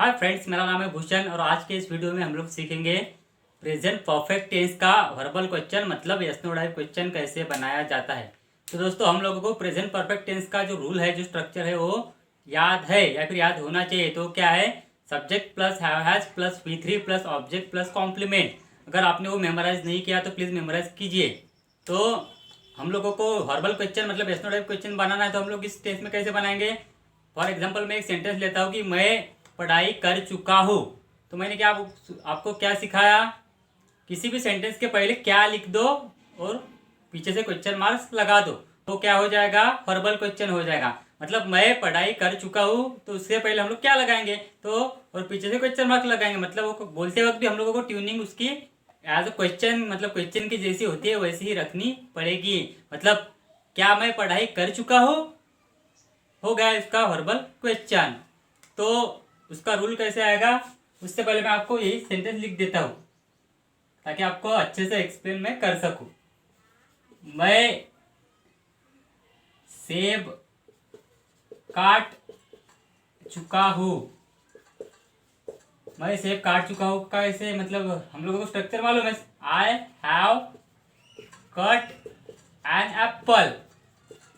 Hi friends, मेरा नाम है भूषण और आज के इस वीडियो में हम लोग सीखेंगे प्रेजेंट परफेक्ट टेंस का वर्बल क्वेश्चन मतलब यस नो टाइप क्वेश्चन कैसे बनाया जाता है। तो दोस्तों, हम लोगों को प्रेजेंट परफेक्ट टेंस का जो रूल है, जो स्ट्रक्चर है, वो याद है या फिर याद होना चाहिए। तो क्या है? Subject plus have has plus V3 plus object plus complement. अगर आपने वो मेमोराइज नहीं किया तो प्लीज़ मेमोराइज कीजिए। तो हम लोगों को वर्बल क्वेश्चन मतलब यस नो टाइप क्वेश्चन बनाना है। तो हम लोग इस टेंस में कैसे बनाएंगे? फॉर एग्जाम्पल मैं एक सेंटेंस लेता हूँ कि मैं पढ़ाई कर चुका हूँ। तो मैंने क्या आपको क्या सिखाया? किसी भी सेंटेंस के पहले क्या लिख दो और पीछे से क्वेश्चन मार्क्स लगा दो, तो क्या हो जाएगा? वर्बल क्वेश्चन हो जाएगा। मतलब मैं पढ़ाई कर चुका हूँ, तो उससे पहले हम लोग क्या लगाएंगे? तो और पीछे से क्वेश्चन मार्क्स लगाएंगे। मतलब वो बोलते वक्त भी हम लोगों को ट्यूनिंग उसकी एज अ क्वेश्चन मतलब क्वेश्चन की जैसी होती है वैसी ही रखनी पड़ेगी। मतलब क्या मैं पढ़ाई कर चुका हूँ हो गया इसका वर्बल क्वेश्चन। तो उसका रूल कैसे आएगा, उससे पहले मैं आपको यही सेंटेंस लिख देता हूं ताकि आपको अच्छे से एक्सप्लेन मैं कर सकूं। मैं सेब काट चुका हूं। मैं सेब काट चुका हूं का ऐसे मतलब हम लोगों को स्ट्रक्चर मालूम है। I have cut an apple.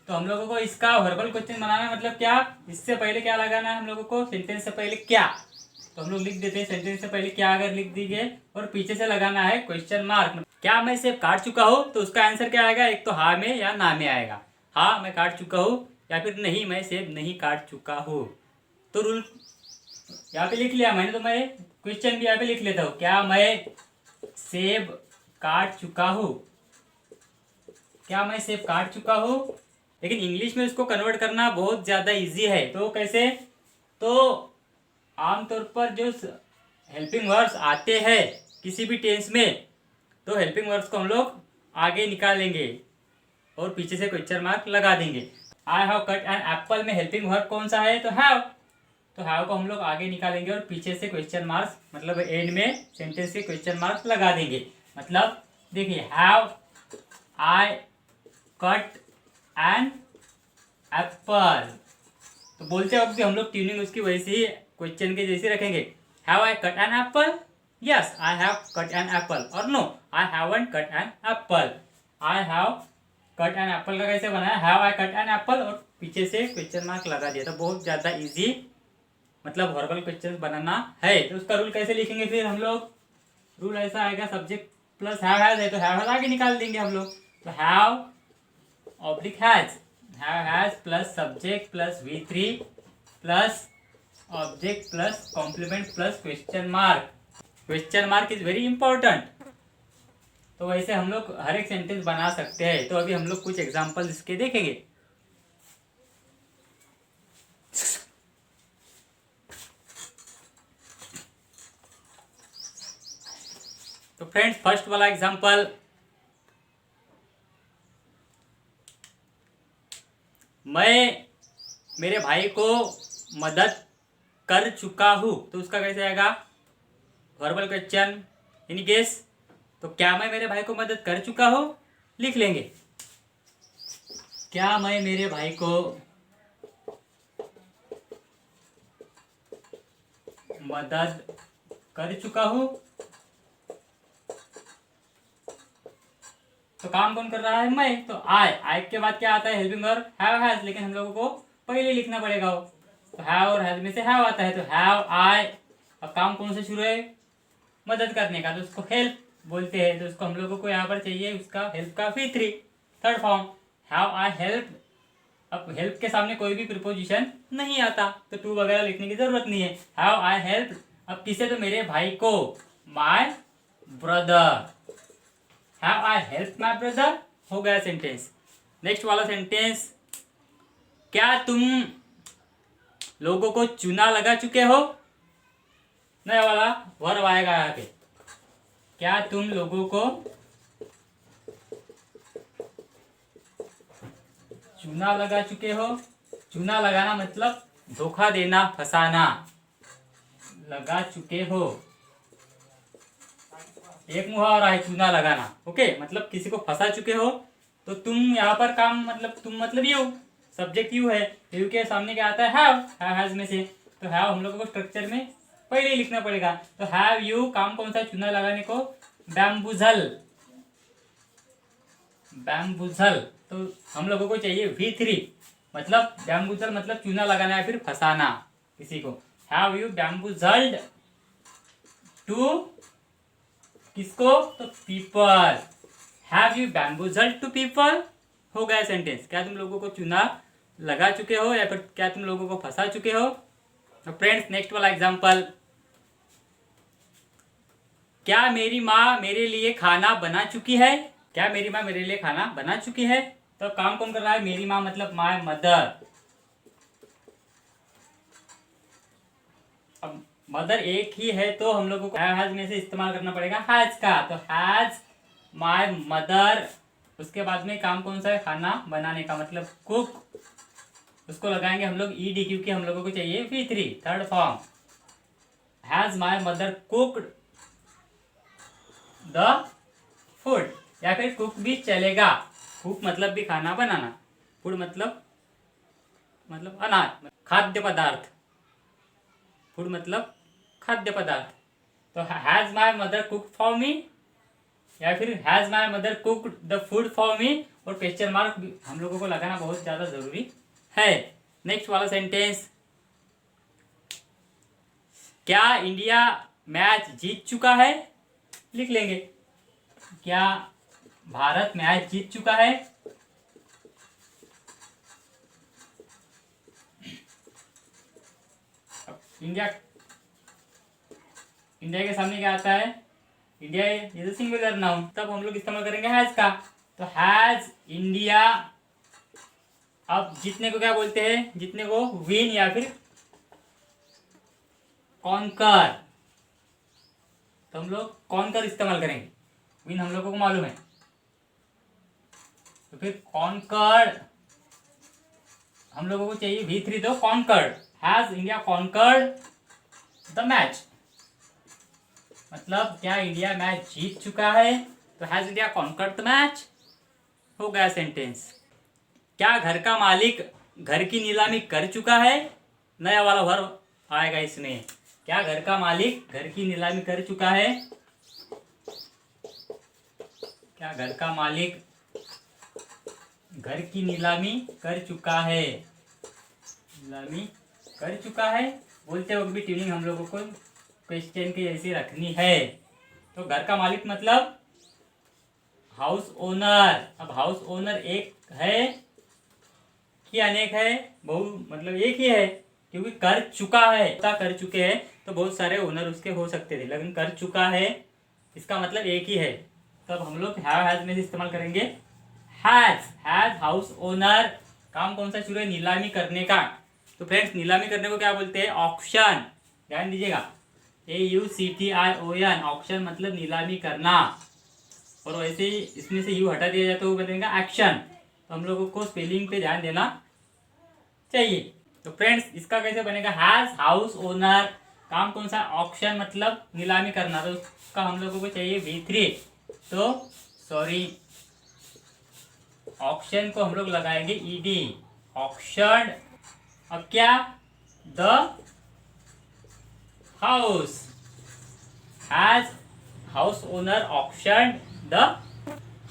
तो हम लोगों को इसका वर्बल क्वेश्चन बनाना है। मतलब क्या? इससे पहले क्या लगाना है हम लोगों को? सेंटेंस से पहले क्या। तो हम लोग लिख देते हैं सेंटेंस से पहले क्या अगर लिख दीजिए और पीछे से लगाना है क्वेश्चन मार्क। क्या मैं इसे काट चुका हूँ? तो उसका आंसर क्या आएगा? एक तो हाँ में या ना में आएगा। हाँ मैं काट चुका हूँ या फिर नहीं मैं सेब नहीं काट चुका हूँ। तो रूल यहाँ पे लिख लिया मैंने। तो मैं क्वेश्चन भी यहाँ पे लिख लेता हूँ। क्या मैं सेब काट चुका हूँ? क्या मैं सेब काट चुका हूँ? लेकिन इंग्लिश में इसको कन्वर्ट करना बहुत ज़्यादा इजी है। तो कैसे? तो आमतौर पर जो हेल्पिंग वर्ड्स आते हैं किसी भी टेंस में, तो हेल्पिंग वर्ड्स को हम लोग आगे निकालेंगे और पीछे से क्वेश्चन मार्क लगा देंगे। I have cut an apple में हेल्पिंग वर्ब कौन सा है? तो हैव। तो हैव को हम लोग आगे निकालेंगे और पीछे से क्वेश्चन मार्क्स मतलब एंड में सेंटेंस के क्वेश्चन मार्क्स लगा देंगे। मतलब देखिए, have I cut an apple. तो बोलते वक्त भी हम लोग ट्यूनिंग उसकी वैसे ही क्वेश्चन के जैसे रखेंगे। Have I cut an apple? Yes I have cut an apple. और no, I haven't cut an apple. I have cut an apple का कैसे बनाया? Have I cut an apple और पीछे से क्वेश्चन मार्क लगा दिया। तो बहुत ज़्यादा इजी मतलब वर्बल क्वेश्चन बनाना है। तो उसका रूल कैसे लिखेंगे फिर हम लोग? रूल ऐसा आएगा, सब्जेक्ट प्लस हैव हैज है तो हैव हैज आगे निकाल देंगे हम लोग। तो have oblique has plus subject plus V3 plus object plus complement plus question mark. Question mark is very important. तो वैसे हम लोग हर एक सेंटेंस बना सकते हैं। तो अभी हम लोग कुछ एग्जांपल इसके देखेंगे। तो फ्रेंड्स, फर्स्ट वाला एग्जांपल, मैं मेरे भाई को मदद कर चुका हूं। तो उसका कैसे आएगा वर्बल क्वेश्चन? Any guess? तो क्या मैं मेरे भाई को मदद कर चुका हूं लिख लेंगे। क्या मैं मेरे भाई को मदद कर चुका हूं? तो काम कौन कर रहा है? मैं। तो आई के बाद क्या आता है? Helping verb have has. लेकिन हम लोगों को पहले लिखना पड़ेगा वो। तो हैव और हैज में से हैव आता है। तो हैव आई। अब काम कौन से शुरू है? मदद करने का। तो उसको हेल्प बोलते हैं। तो उसको हम लोगों को यहाँ पर चाहिए उसका हेल्प का V3 third form. Have I help. अब हेल्प के सामने कोई भी प्रिपोजिशन नहीं आता तो टू वगैरह लिखने की जरूरत नहीं है। Have I help. अब किसे? तो मेरे भाई को, my brother. Have I help my brother हो गया सेंटेंस। नेक्स्ट वाला सेंटेंस, क्या तुम लोगों को चूना लगा चुके हो? नया वाला वर्ब आएगा यहाँ पे। क्या तुम लोगों को चूना लगा चुके हो? चूना लगाना मतलब धोखा देना, फंसाना। लगा चुके हो, एक मुहावरा है चूना लगाना। ओके, मतलब किसी को फंसा चुके हो। तो तुम यहाँ पर काम मतलब तुम मतलब यू, सब्जेक्ट यू है। यू के सामने क्या आता है? हैव हैज में से। तो हैव हम लोगों को स्ट्रक्चर में पहले ही लिखना पड़ेगा। तो हैव यू काम कौन सा चूना लगाने को, बैम्बुजल, बैम्बुजल। तो हम लोगों को चाहिए V3, मतलब बैम्बुजल मतलब चूना लगाना या फिर फंसाना किसी को। हैव यू बैम्बुजल्ड टू, किसको, तो people. Have you bamboozled to people, हो गया सेंटेंस। क्या तुम लोगों को चूना लगा चुके हो या फिर क्या तुम लोगों को फंसा चुके हो। तो फ्रेंड्स नेक्स्ट वाला एग्जांपल, क्या मेरी माँ मेरे लिए खाना बना चुकी है, क्या मेरी माँ मेरे लिए खाना बना चुकी है। तो काम कौन कर रहा है, मेरी माँ मतलब माय मदर। अब मदर एक ही है तो हम लोगों को हैज में से इस्तेमाल करना पड़ेगा हैज का। तो हैज माय मदर, उसके बाद में काम कौन सा है, खाना बनाने का मतलब कुक, उसको लगाएंगे हम लोग ed क्योंकि हम लोगों को चाहिए V3 third form. Has my mother cooked the food, या फिर कुक भी चलेगा। कुक मतलब भी खाना बनाना, फूड मतलब अनाज, खाद्य पदार्थ, फूड मतलब खाद्य पदार्थ। तो has my mother cook for me, या फिर has my mother cooked the food for me, और क्वेश्चन मार्क हम लोगों को लगाना बहुत ज्यादा जरूरी है। नेक्स्ट वाला सेंटेंस, क्या इंडिया मैच जीत चुका है, लिख लेंगे क्या भारत मैच जीत चुका है। इंडिया, इंडिया के सामने क्या आता है, इंडिया इज सिंगुलर नाउन, तब हम लोग इस्तेमाल करेंगे हैज का। तो हैज इंडिया, अब जीतने को क्या बोलते हैं, जीतने को विन या फिर कॉन्कर, तो हम लोग कॉन्कर इस्तेमाल करेंगे, विन हम लोगों को मालूम है। तो फिर कॉन्कर हम लोगों को चाहिए V3, तो conquered, has India conquered the match, मतलब क्या इंडिया मैच जीत चुका है। तो has India conquered the match, हो गया सेंटेंस। क्या घर का मालिक घर की नीलामी कर चुका है, नया वाला वर्ब आएगा इसमें। क्या घर का मालिक घर की नीलामी कर चुका है, क्या घर का मालिक घर की नीलामी कर चुका है, नीलामी कर चुका है। बोलते वक्त भी ट्यूनिंग हम लोगों को क्वेश्चन की ऐसी रखनी है। तो घर का मालिक मतलब हाउस ओनर। अब हाउस ओनर एक है कि अनेक है, बहु मतलब एक ही है, क्योंकि कर चुका है, कर चुके हैं तो बहुत सारे ओनर उसके हो सकते थे, लेकिन कर चुका है इसका मतलब एक ही है। तब हम लोग हैज में से इस्तेमाल करेंगे हैज हाउस ओनर। काम कौन सा शुरू है, नीलामी करने का। तो फ्रेंड्स नीलामी करने को क्या बोलते हैं, ऑक्शन, ध्यान दीजिएगा, AUCTION, ऑक्शन मतलब नीलामी करना। और वैसे ही इसमें से यू हटा दिया जाए तो वो बनेगा एक्शन। तो हम लोगों को स्पेलिंग पे ध्यान देना चाहिए। तो फ्रेंड्स इसका कैसे बनेगा, हैज हाउस ओनर, काम कौन सा, ऑक्शन मतलब नीलामी करना, तो उसका हम लोगों को चाहिए V3। तो सॉरी, ऑक्शन को हम लोग लगाएंगे ED, ऑक्शन। अब क्या, the house, has house owner auction the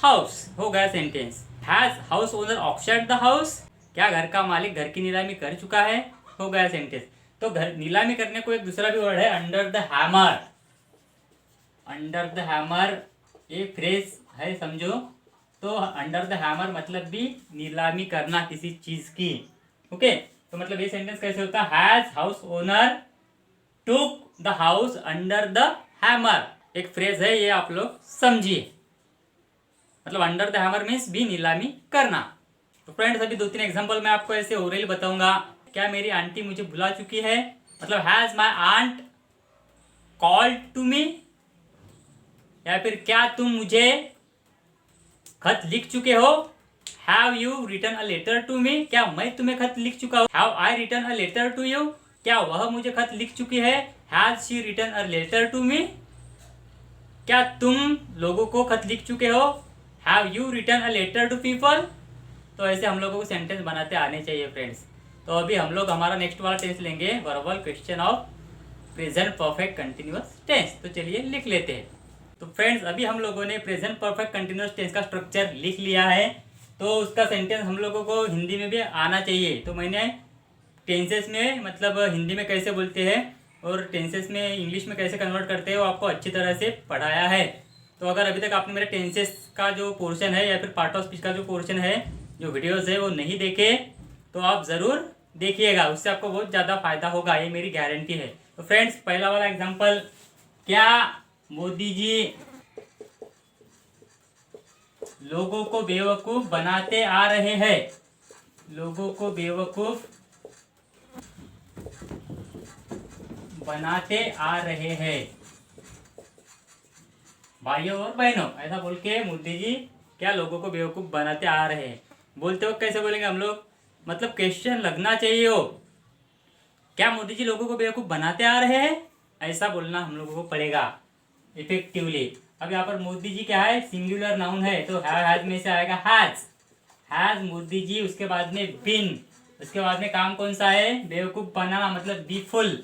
house, हो गया sentence. Has house owner auction the house, क्या घर का मालिक घर की नीलामी कर चुका है, हो गया सेंटेंस। तो घर नीलामी करने को एक दूसरा भी वर्ड है under the hammer, under the hammer एक फ्रेज है समझो। तो अंडर द हैमर मतलब भी नीलामी करना किसी चीज की, ओके। तो मतलब ये सेंटेंस कैसे होता है, has house owner took the house under the hammer, एक फ्रेज है ये, आप लोग समझिए। मतलब अंडर द हैमर मीन्स भी नीलामी करना। तो फ्रेंड्स अभी 2-3 एग्जांपल मैं आपको ऐसे ओरली बताऊंगा। क्या मेरी आंटी मुझे भुला चुकी है, मतलब has my aunt called to me, या फिर क्या तुम मुझे खत लिख चुके हो, have you written a letter to me, क्या मैं तुम्हें खत लिख चुका हूं, have I written a letter to you, क्या वह मुझे खत लिख चुकी है, has she written a letter to me, क्या तुम लोगों को खत लिख चुके हो, have you written a letter to people. तो ऐसे हम लोगों को सेंटेंस बनाते आने चाहिए फ्रेंड्स। तो अभी हम लोग हमारा नेक्स्ट वाला टेंस लेंगे verbal question of present perfect continuous tense. तो चलिए लिख लेते हैं। तो फ्रेंड्स, अभी हम लोगों ने प्रेजेंट परफेक्ट कंटिन्यूअस टेंस का स्ट्रक्चर लिख लिया है। तो उसका सेंटेंस हम लोगों को हिंदी में भी आना चाहिए। तो मैंने टेंसेस में मतलब हिंदी में कैसे बोलते हैं और टेंसेस में इंग्लिश में कैसे कन्वर्ट करते हैं वो आपको अच्छी तरह से पढ़ाया है। तो अगर अभी तक आपने मेरे टेंसेस का जो पोर्शन है या फिर पार्ट ऑफ स्पीच का जो पोर्शन है, जो वीडियोस है, वो नहीं देखे तो आप ज़रूर देखिएगा। उससे आपको बहुत ज़्यादा फायदा होगा, ये मेरी गारंटी है। तो फ्रेंड्स, पहला वाला एग्जांपल, क्या मोदी जी लोगों को बेवकूफ़ बनाते आ रहे हैं? लोगों को बेवकूफ़ बनाते आ रहे हैं। भाइयों और बहनों, ऐसा बोल के मोदी जी क्या लोगों को बेवकूफ़ बनाते आ रहे हैं। बोलते वक्त कैसे बोलेंगे हम लोग, मतलब क्वेश्चन लगना चाहिए हो, क्या मोदी जी लोगों को बेवकूफ़ बनाते आ रहे हैं, ऐसा बोलना हम लोगों को पड़ेगा इफेक्टिवली। अब यहाँ पर मोदी जी क्या है, सिंगुलर नाउन है, तो हैज में से आएगा हैज मोदी जी। उसके बाद में बिन, उसके बाद में काम कौन सा है, बेवकूफ़ बनाना, मतलब बी फुल।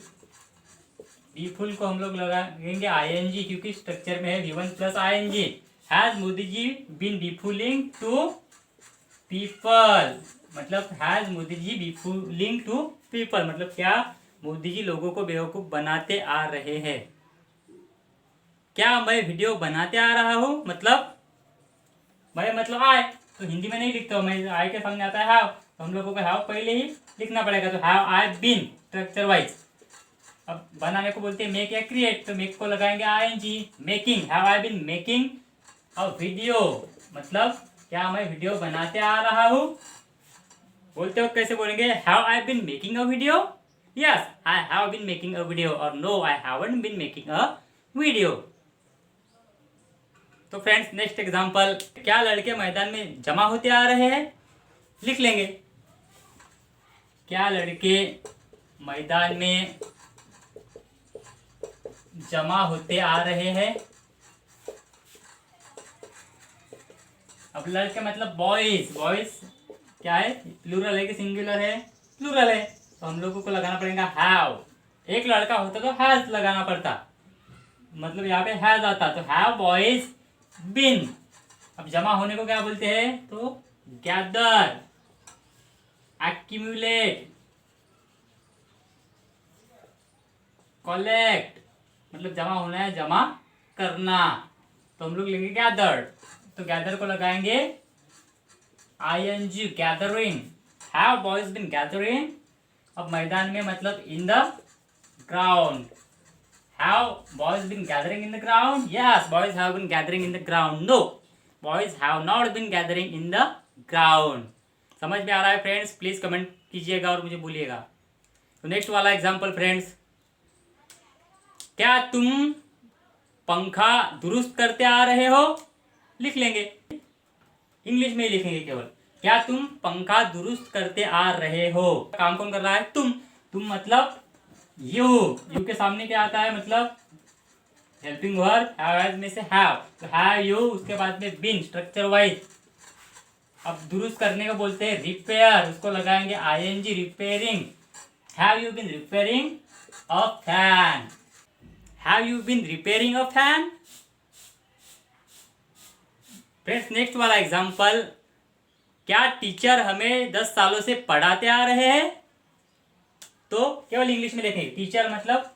बी फुल को हम लोग लगाएंगे आईएनजी, क्योंकि स्ट्रक्चर में है V1 plus ING. Has Modi ji been befooling to people, मतलब has Modi ji befooling to people, मतलब क्या मोदी जी लोगों को बेवकूफ़ बनाते आ रहे हैं। क्या मैं वीडियो बनाते आ रहा हूँ, मतलब मैं मतलब आए, तो हिंदी में नहीं लिखता हूँ मैं, आए के सामने आता है हैव, तो हम लोगों को हैव पहले ही लिखना पड़ेगा। तो have I been structure wise. अब बनाने को बोलते हैं मेक या क्रिएट, तो मेक को लगाएंगे ING. Making, have I been making a video, मतलब क्या मैं वीडियो बनाते आ रहा हूँ। बोलते हो कैसे बोलेंगे, have I been making a video, yes I have been making a video, और no I haven't been making a video. तो फ्रेंड्स, नेक्स्ट एग्जांपल, क्या लड़के मैदान में जमा होते आ रहे हैं, लिख लेंगे। क्या लड़के मैदान में जमा होते आ रहे हैं। अब लड़के मतलब बॉयज, बॉयज क्या है, प्लूरल है कि सिंगुलर है, प्लूरल है, तो हम लोगों को लगाना पड़ेगा हैव। एक लड़का होता तो हैज लगाना पड़ता, मतलब यहाँ पे हैज आता, तो हैव बॉयज बीन। अब जमा होने को क्या बोलते हैं, तो गैदर, एक्यूमुलेट, कलेक्ट, मतलब जमा होना है, जमा करना, तो हम लोग लेंगे गैदर। तो गैदर को लगाएंगे ING, gathering. Have boys been gathering, अब मैदान में मतलब in the ground. Have boys been gathering in the ground, yes boys have been gathering in the ground, no boys have not been gathering in the ground. समझ में आ रहा है friends? Please comment कीजिएगा और मुझे बोलिएगा। तो नेक्स्ट वाला एग्जांपल फ्रेंड्स, क्या तुम पंखा दुरुस्त करते आ रहे हो, लिख लेंगे, इंग्लिश में ही लिखेंगे केवल। क्या तुम पंखा दुरुस्त करते आ रहे हो, काम कौन कर रहा है, तुम मतलब यू के सामने क्या आता है, मतलब हेल्पिंग वर्ब, हैव में से हैव, तो हैव यू, उसके बाद में बीन स्ट्रक्चर वाइज। अब दुरुस्त करने को बोलते हैं रिपेयर, उसको लगाएंगे ING, repairing. Have you been repairing a fan, have you been repairing a fan. Friends, next वाला एग्जांपल, क्या टीचर हमें 10 सालों से पढ़ाते आ रहे हैं, तो केवल इंग्लिश में लिखेंगे, टीचर मतलब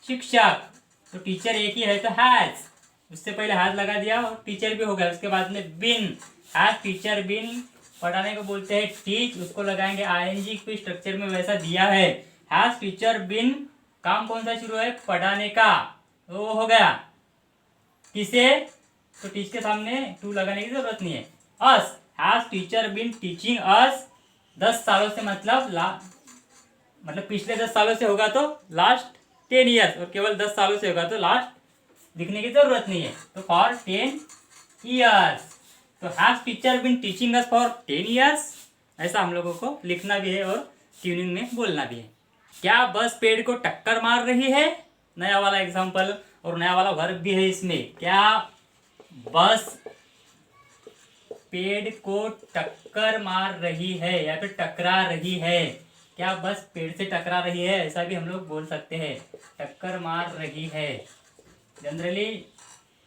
शिक्षक, तो टीचर एक ही है तो हैज, उससे पहले हैज लगा दिया और टीचर भी हो गया, उसके बाद में बिन, हैज टीचर बिन। पढ़ाने को बोलते हैं टीच, उसको लगाएंगे आईएनजी, कोई स्ट्रक्चर में वैसा दिया है, हैज टीचर बिन, काम कौन सा शुरू है, पढ़ाने का, तो वो हो गया किसे, तो टीच के सामने टू लगाने की जरूरत नहीं है। Us, has teacher been teaching us 10 सालों से, मतलब पिछले 10 सालों से होगा तो लास्ट 10 ईयर्स, और केवल 10 सालों से होगा तो लास्ट लिखने की जरूरत नहीं है, तो फॉर 10 ईयर्स। तो has teacher been teaching us for 10 years, ऐसा हम लोगों को लिखना भी है और ट्यूनिंग में बोलना भी है। क्या बस पेड़ को टक्कर मार रही है, नया वाला एग्जांपल और नया वाला वर्ब भी है इसमें। क्या बस पेड़ को टक्कर मार रही है या फिर टकरा रही है, क्या बस पेड़ से टकरा रही है, ऐसा भी हम लोग बोल सकते हैं। टक्कर मार रही है। जनरली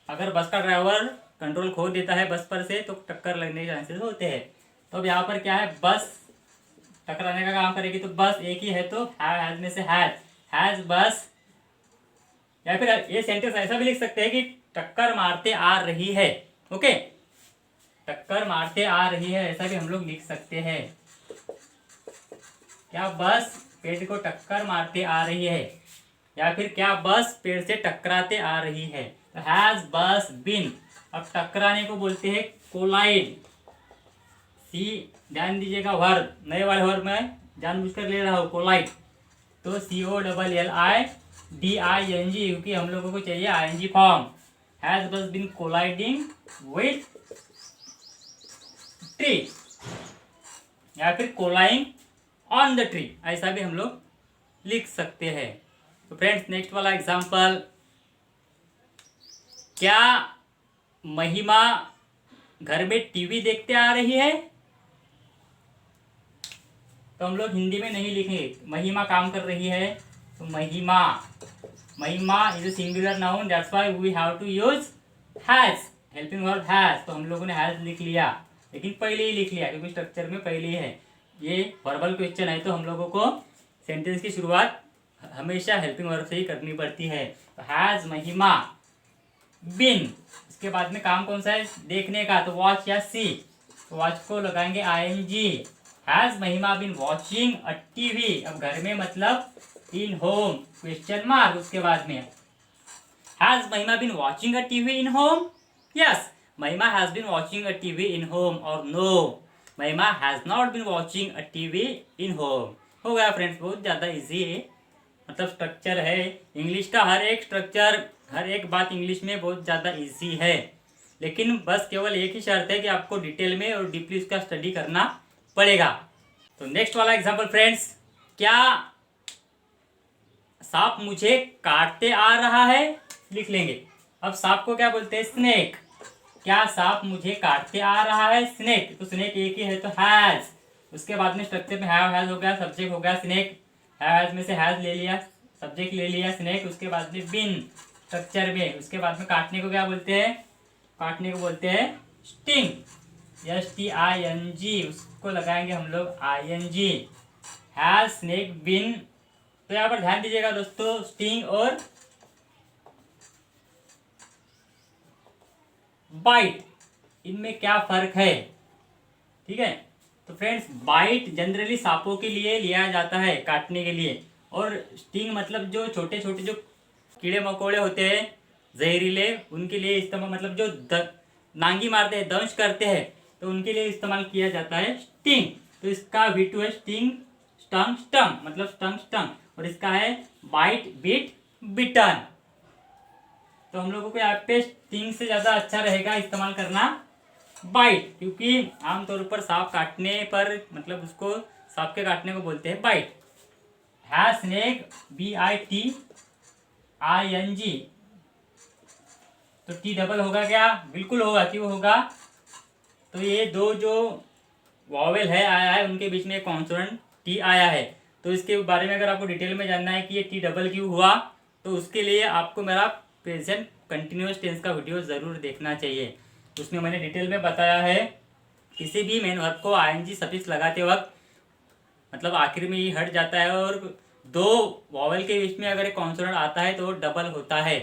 अगर बस का ड्राइवर कंट्रोल खो देता है बस पर से तो टक्कर लगने के चांसेस होते हैं। तो अब यहाँ पर क्या है, बस टकराने का काम करेगी, तो बस एक ही है तो हैज में से हैज बस। या फिर ये सेंटेंस ऐसा भी लिख सकते हैं कि टक्कर मारते आ रही है। ओके, टक्कर मारते आ रही है, ऐसा भी हम लोग लिख सकते हैं। क्या बस पेड़ को टक्कर मारते आ रही है, या फिर क्या बस पेड़ से टकराते आ रही है। तो हैज बस बीन। अब टकराने को बोलते हैं कोलाइड। सी ध्यान दीजिएगा, वर्ब नए वाले वर्ब में जानबूझकर ले रहा हूँ, कोलाइड। तो COLLIDING, क्योंकि हम लोगों को चाहिए ING फॉर्म। हैज बस बीन कोलाइडिंग विथ ट्री, या फिर कोलाइंग ऑन द ट्री, ऐसा भी हम लोग लिख सकते हैं। तो फ्रेंड्स, नेक्स्ट वाला एग्जांपल, क्या महिमा घर में टीवी देखते आ रही है। तो हम लोग हिंदी में नहीं लिखेंगे, महिमा काम कर रही है तो Mahima. Mahima is a singular noun, that's why we have to use has, helping verb has. तो हम लोगों ने हैज लिख लिया, लेकिन पहले ही लिख लिया क्योंकि स्ट्रक्चर में पहले ही है। ये वर्बल क्वेश्चन है तो हम लोगों को सेंटेंस की शुरुआत हमेशा हेल्पिंग वर्ब से ही करनी पड़ती है। तो हैज महिमा बिन, उसके बाद में काम कौन सा है, देखने का, तो वॉच या सी। तो वॉच को लगाएंगे ING। Has Mahima been watching a TV. अब घर में मतलब इन होम, क्वेश्चन मार्क, उसके बाद में has Mahima been watching a TV in home. Yes, Mahima has been watching a TV in home, और no, Mahima has not been watching a TV in home. हो गया फ्रेंड्स, बहुत ज़्यादा इजी है, मतलब स्ट्रक्चर है इंग्लिश का। हर एक स्ट्रक्चर, हर एक बात इंग्लिश में बहुत ज़्यादा इजी है, लेकिन बस केवल एक ही शर्त है कि आपको डिटेल में और डीपली उसका स्टडी करना पड़ेगा। तो नेक्स्ट वाला एग्जांपल फ्रेंड्स, क्या सांप मुझे काटते आ रहा है, लिख लेंगे। अब सांप को क्या बोलते हैं, स्नेक। क्या सांप मुझे काटते आ रहा है, स्नेक। तो स्नेक एक ही है तो हैज। उसके बाद में स्ट्रक्चर में हैव हैज हो गया, सब्जेक्ट हो गया स्नेक, हैज में से हैज ले लिया, सब्जेक्ट ले लिया स्नेक। उसके बाद में बिन स्ट्रक्चर में, उसके बाद में काटने को क्या बोलते हैं, काटने को बोलते हैं स्टिंग, STING। उसको लगाएंगे हम लोग ING। हैज स्नेक बिन। तो यहाँ पर ध्यान दीजिएगा दोस्तों, स्टिंग और बाइट, इनमें क्या फर्क है, ठीक है। तो फ्रेंड्स, बाइट जनरली सांपों के लिए लिया जाता है, काटने के लिए, और स्टिंग मतलब जो छोटे छोटे जो कीड़े मकोड़े होते हैं जहरीले, उनके लिए इस्तेमाल, मतलब जो नांगी मारते हैं, दंश करते हैं, तो उनके लिए इस्तेमाल किया जाता है स्टिंग। तो इसका V2 है स्टिंग, स्टंग, स्टंग, मतलब स्टंग, स्टंग, और इसका है बाइट, बिट, बिटन। तो हम लोगों को यहाँ पे स्टिंग से ज़्यादा अच्छा रहेगा इस्तेमाल करना बाइट, क्योंकि आमतौर पर सांप काटने पर, मतलब उसको सांप के काटने को बोलते हैं बाइट। है स्नेक, BITING। तो T डबल होगा क्या, बिल्कुल होगा, क्यों होगा, तो ये दो जो वॉवेल है आया है, उनके बीच में एक कॉन्सोनेंट T आया है। तो इसके बारे में अगर आपको डिटेल में जानना है कि ये T डबल क्यों हुआ, तो उसके लिए आपको मेरा प्रेजेंट कंटिन्यूअस टेंस का वीडियो ज़रूर देखना चाहिए। उसमें मैंने डिटेल में बताया है, किसी भी मेन वर्ब को ING सफिक्स लगाते वक्त मतलब आखिर में ये हट जाता है, और दो वॉवेल के बीच में अगर एक कॉन्सोनेंट आता है तो वो डबल होता है।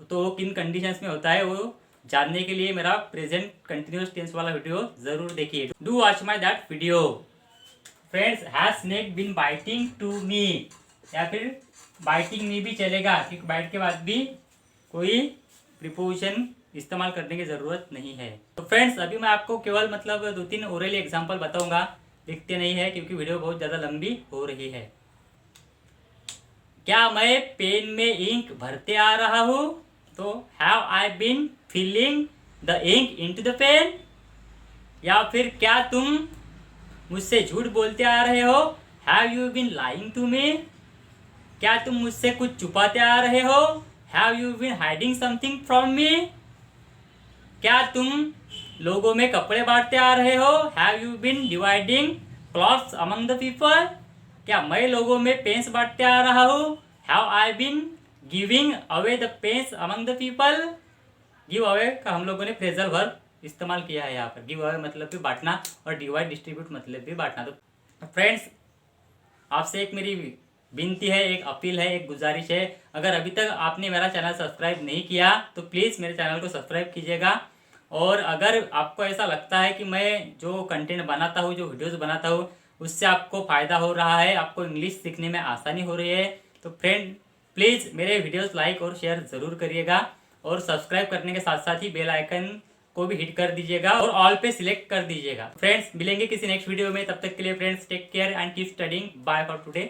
तो वो किन कंडीशंस में होता है, वो जानने के लिए मेरा प्रेजेंट कंटिन्यूअस टेंस वाला वीडियो जरूर देखिए। Do watch my that video. Friends, has snake been biting to me, या फिर बाइटिंग मी भी चलेगा, क्योंकि बाइट के बाद भी कोई प्रीपोजिशन इस्तेमाल करने की ज़रूरत नहीं है। तो फ्रेंड्स, अभी मैं आपको केवल मतलब 2-3 ओरली एग्जाम्पल बताऊंगा, लिखते नहीं है क्योंकि वीडियो बहुत ज़्यादा लंबी हो रही है। क्या मैं पेन में इंक भरते आ रहा हूँ, तो have I been filling the ink into the pen. या फिर क्या तुम मुझसे झूठ बोलते आ रहे हो, have you been lying to me. क्या तुम मुझसे कुछ छुपाते आ रहे हो, have you been hiding something from me. क्या तुम लोगों में कपड़े बांटते आ रहे हो, have you been dividing clothes among the people. क्या मैं लोगों में पेन्स बांटते आ रहा हूँ? Have I been giving away the pens among the people? Give away का हम लोगों ने फ्रेजल वर्ब इस्तेमाल किया है यहाँ पर। गिव अवे मतलब भी बांटना और डिवाइड डिस्ट्रीब्यूट मतलब भी बांटना। तो फ्रेंड्स, आपसे एक मेरी विनती है, एक अपील है, एक गुजारिश है। अगर अभी तक आपने मेरा चैनल सब्सक्राइब नहीं किया तो प्लीज़ मेरे चैनल को सब्सक्राइब कीजिएगा। और अगर आपको ऐसा लगता है कि मैं जो कंटेंट बनाता हूँ, जो वीडियोस बनाता हूँ, उससे आपको फ़ायदा हो रहा है, आपको इंग्लिश सीखने में आसानी हो रही है, तो फ्रेंड प्लीज़ मेरे वीडियोस लाइक और शेयर ज़रूर करिएगा। और सब्सक्राइब करने के साथ साथ ही बेल आइकन को भी हिट कर दीजिएगा और ऑल पे सिलेक्ट कर दीजिएगा। फ्रेंड्स, मिलेंगे किसी नेक्स्ट वीडियो में, तब तक के लिए friends take care and keep studying. Bye for today.